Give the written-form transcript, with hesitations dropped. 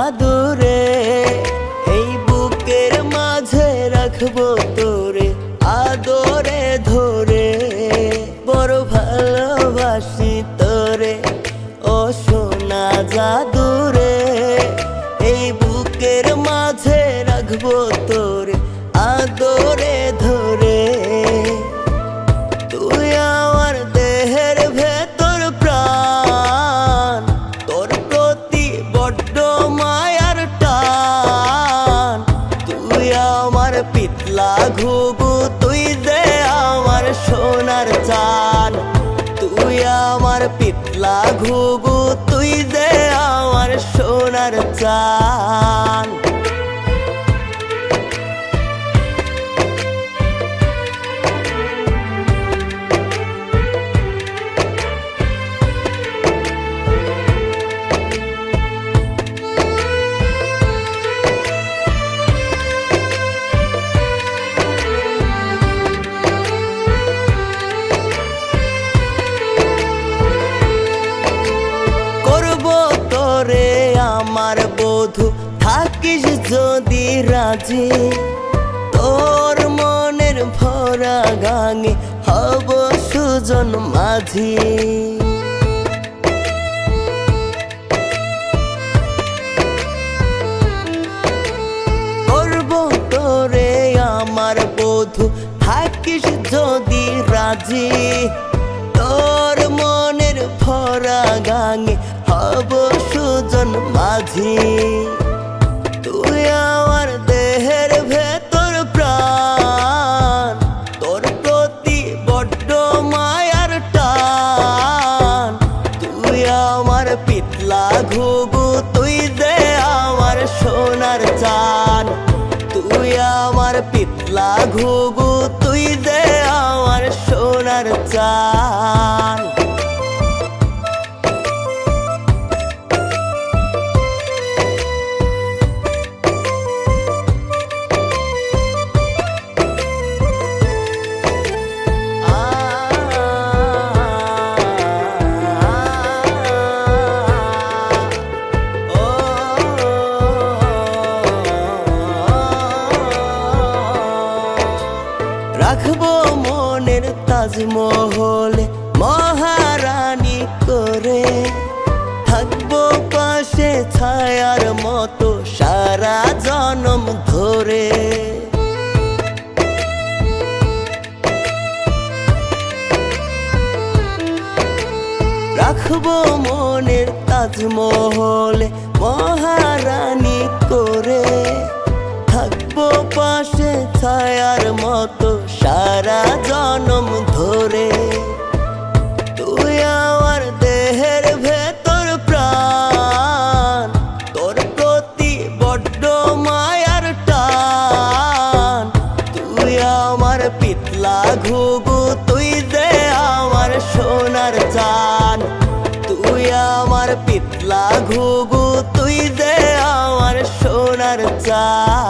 জাদুরে, এই বুকের মাঝে রাখবো তোরে আদরে ধরে। বড় ভালোবাসি তোরে ও সোনা জাদুরে, এই বুকের মাঝে রাখবো তোরে আদরে ধরে। তুই আমার দেহের ভেতর প্রাণ, তোর প্রতি বড্ড মায়ার টান। তুই আমার পিতলা ঘুঘু, তুই যে আমার সোনার চান। তুই আমার পিতলা ঘুঘু, তুই যে আমার সোনার চান। আমার বধূ থাকিস যদি রাজি, তোর মনের ভরা গাঙে হব সুজন মাঝি। করব তোরে আমার বধূ থাকিস যদি রাজি, তোর মনের ভরা গাঙে হব সুজন মাঝি। তুই আমার দেহের ভেতর প্রাণ, তোর প্রতি বড্ড মায়ার টান। তুই আমার পিতলা ঘুঘু, তুই যে আমার সোনার চান। তুই আমার পিতলা ঘুঘু, তুই যে আমার সোনার চান। রাখবো মনের তাজমহলে মহারানী করে, থাকবো পাশে ছায়ার মতো সারা জনম ধরে। রাখবো মনের তাজমহলে মহারানী করে, থাকবো পাশে ছায়ার মতো সারা জনম ধরে। তুই আমার দেহের ভেতর প্রাণ, তোর প্রতি বড্ড মায়ার টান। তুই আমার পিতলা ঘুঘু, তুই যে আমার সোনার চান। তুই আমার পিতলা ঘুঘু, তুই যে আমার সোনার চান।